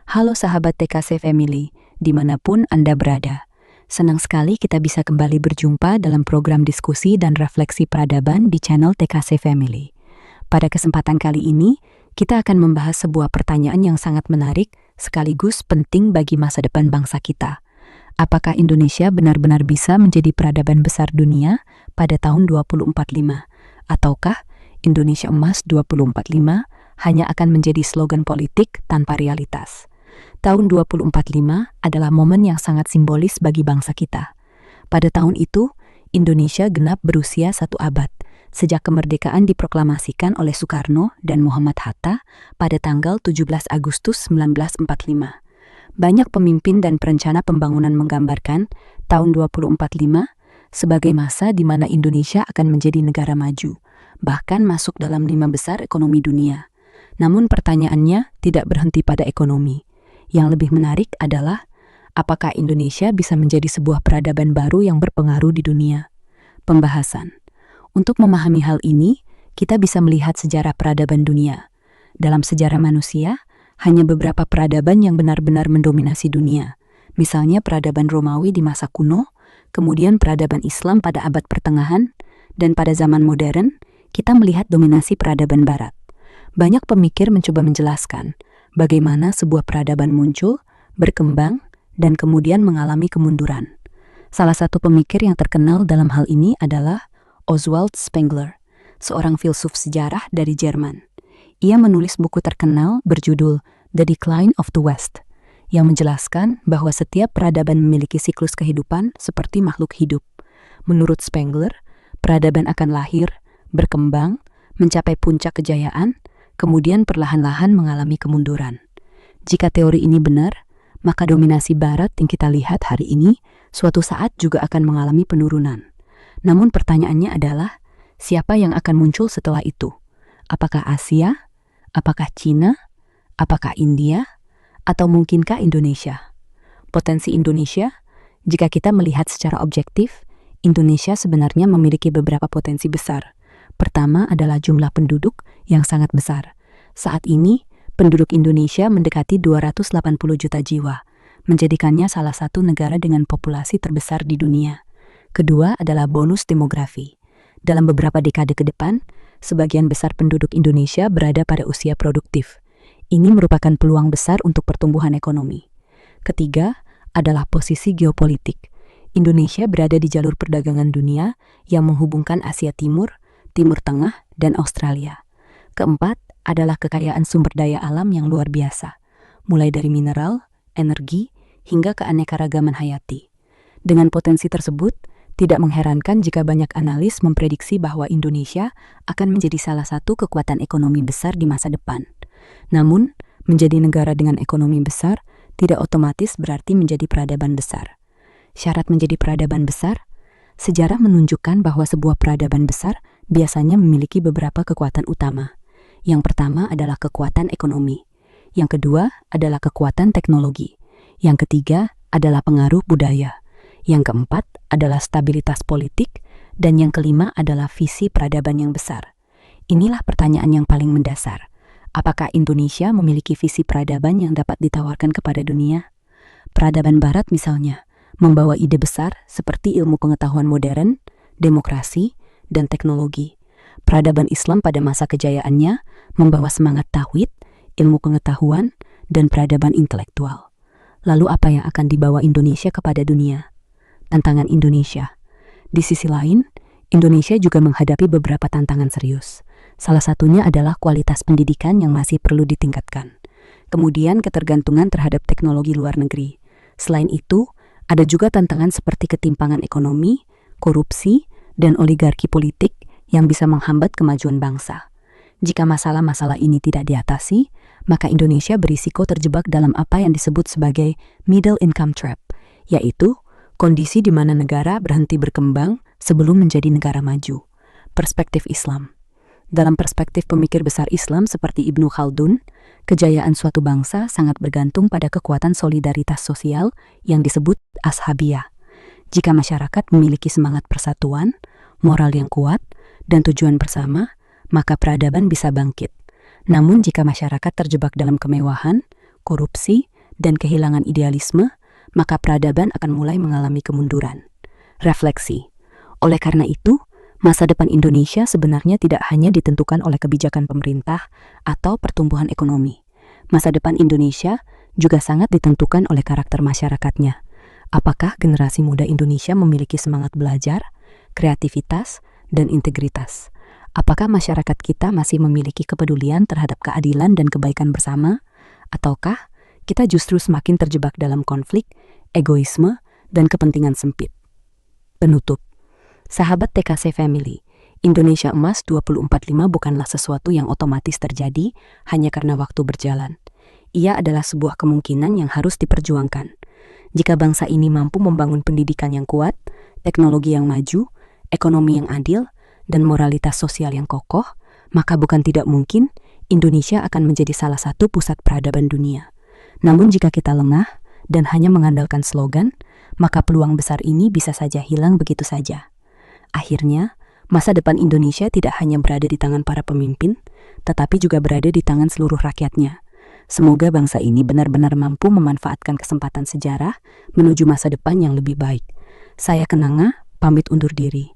Halo sahabat TKC Family, dimanapun Anda berada. Senang sekali kita bisa kembali berjumpa dalam program diskusi dan refleksi peradaban di channel TKC Family. Pada kesempatan kali ini, kita akan membahas sebuah pertanyaan yang sangat menarik sekaligus penting bagi masa depan bangsa kita. Apakah Indonesia benar-benar bisa menjadi peradaban besar dunia pada tahun 2045? Ataukah Indonesia Emas 2045 hanya akan menjadi slogan politik tanpa realitas? Tahun 2045 adalah momen yang sangat simbolis bagi bangsa kita. Pada tahun itu, Indonesia genap berusia 1 abad, sejak kemerdekaan diproklamasikan oleh Soekarno dan Muhammad Hatta pada tanggal 17 Agustus 1945. Banyak pemimpin dan perencana pembangunan menggambarkan tahun 2045 sebagai masa di mana Indonesia akan menjadi negara maju, bahkan masuk dalam 5 besar ekonomi dunia. Namun pertanyaannya tidak berhenti pada ekonomi. Yang lebih menarik adalah, apakah Indonesia bisa menjadi sebuah peradaban baru yang berpengaruh di dunia? Pembahasan. Untuk memahami hal ini, kita bisa melihat sejarah peradaban dunia. Dalam sejarah manusia, hanya beberapa peradaban yang benar-benar mendominasi dunia. Misalnya peradaban Romawi di masa kuno, kemudian peradaban Islam pada abad pertengahan, dan pada zaman modern, kita melihat dominasi peradaban Barat. Banyak pemikir mencoba menjelaskan bagaimana sebuah peradaban muncul, berkembang, dan kemudian mengalami kemunduran. Salah satu pemikir yang terkenal dalam hal ini adalah Oswald Spengler, seorang filsuf sejarah dari Jerman. Ia menulis buku terkenal berjudul The Decline of the West, yang menjelaskan bahwa setiap peradaban memiliki siklus kehidupan seperti makhluk hidup. Menurut Spengler, peradaban akan lahir, berkembang, mencapai puncak kejayaan, kemudian perlahan-lahan mengalami kemunduran. Jika teori ini benar, maka dominasi Barat yang kita lihat hari ini suatu saat juga akan mengalami penurunan. Namun pertanyaannya adalah, siapa yang akan muncul setelah itu? Apakah Asia? Apakah Cina? Apakah India? Atau mungkinkah Indonesia? Potensi Indonesia? Jika kita melihat secara objektif, Indonesia sebenarnya memiliki beberapa potensi besar. Pertama adalah jumlah penduduk yang sangat besar. Saat ini, penduduk Indonesia mendekati 280 juta jiwa, menjadikannya salah satu negara dengan populasi terbesar di dunia. Kedua adalah bonus demografi. Dalam beberapa dekade ke depan, sebagian besar penduduk Indonesia berada pada usia produktif. Ini merupakan peluang besar untuk pertumbuhan ekonomi. Ketiga adalah posisi geopolitik. Indonesia berada di jalur perdagangan dunia yang menghubungkan Asia Timur, Timur Tengah, dan Australia. Keempat adalah kekayaan sumber daya alam yang luar biasa, mulai dari mineral, energi, hingga keanekaragaman hayati. Dengan potensi tersebut, tidak mengherankan jika banyak analis memprediksi bahwa Indonesia akan menjadi salah satu kekuatan ekonomi besar di masa depan. Namun, menjadi negara dengan ekonomi besar tidak otomatis berarti menjadi peradaban besar. Syarat menjadi peradaban besar, sejarah menunjukkan bahwa sebuah peradaban besar biasanya memiliki beberapa kekuatan utama. Yang pertama adalah kekuatan ekonomi. Yang kedua adalah kekuatan teknologi. Yang ketiga adalah pengaruh budaya. Yang keempat adalah stabilitas politik. Dan yang kelima adalah visi peradaban yang besar. Inilah pertanyaan yang paling mendasar. Apakah Indonesia memiliki visi peradaban yang dapat ditawarkan kepada dunia? Peradaban Barat misalnya, membawa ide besar seperti ilmu pengetahuan modern, demokrasi, dan teknologi. Peradaban Islam pada masa kejayaannya membawa semangat tauhid, ilmu pengetahuan, dan peradaban intelektual. Lalu apa yang akan dibawa Indonesia kepada dunia? Tantangan Indonesia. Di sisi lain, Indonesia juga menghadapi beberapa tantangan serius. Salah satunya adalah kualitas pendidikan yang masih perlu ditingkatkan. Kemudian ketergantungan terhadap teknologi luar negeri. Selain itu, ada juga tantangan seperti ketimpangan ekonomi, korupsi, dan oligarki politik yang bisa menghambat kemajuan bangsa. Jika masalah-masalah ini tidak diatasi, maka Indonesia berisiko terjebak dalam apa yang disebut sebagai middle income trap, yaitu kondisi di mana negara berhenti berkembang sebelum menjadi negara maju. Perspektif Islam. Dalam perspektif pemikir besar Islam seperti Ibnu Khaldun, kejayaan suatu bangsa sangat bergantung pada kekuatan solidaritas sosial yang disebut ashabiyah. Jika masyarakat memiliki semangat persatuan, moral yang kuat, dan tujuan bersama, maka peradaban bisa bangkit. Namun jika masyarakat terjebak dalam kemewahan, korupsi, dan kehilangan idealisme, maka peradaban akan mulai mengalami kemunduran. Refleksi. Oleh karena itu, masa depan Indonesia sebenarnya tidak hanya ditentukan oleh kebijakan pemerintah atau pertumbuhan ekonomi. Masa depan Indonesia juga sangat ditentukan oleh karakter masyarakatnya. Apakah generasi muda Indonesia memiliki semangat belajar, kreativitas, dan integritas? Apakah masyarakat kita masih memiliki kepedulian terhadap keadilan dan kebaikan bersama? Ataukah kita justru semakin terjebak dalam konflik, egoisme, dan kepentingan sempit? Penutup. Sahabat TKC Family, Indonesia Emas 2045 bukanlah sesuatu yang otomatis terjadi hanya karena waktu berjalan. Ia adalah sebuah kemungkinan yang harus diperjuangkan. Jika bangsa ini mampu membangun pendidikan yang kuat, teknologi yang maju, ekonomi yang adil, dan moralitas sosial yang kokoh, maka bukan tidak mungkin Indonesia akan menjadi salah satu pusat peradaban dunia. Namun jika kita lengah dan hanya mengandalkan slogan, maka peluang besar ini bisa saja hilang begitu saja. Akhirnya, masa depan Indonesia tidak hanya berada di tangan para pemimpin, tetapi juga berada di tangan seluruh rakyatnya. Semoga bangsa ini benar-benar mampu memanfaatkan kesempatan sejarah menuju masa depan yang lebih baik. Saya Kenanga, pamit undur diri.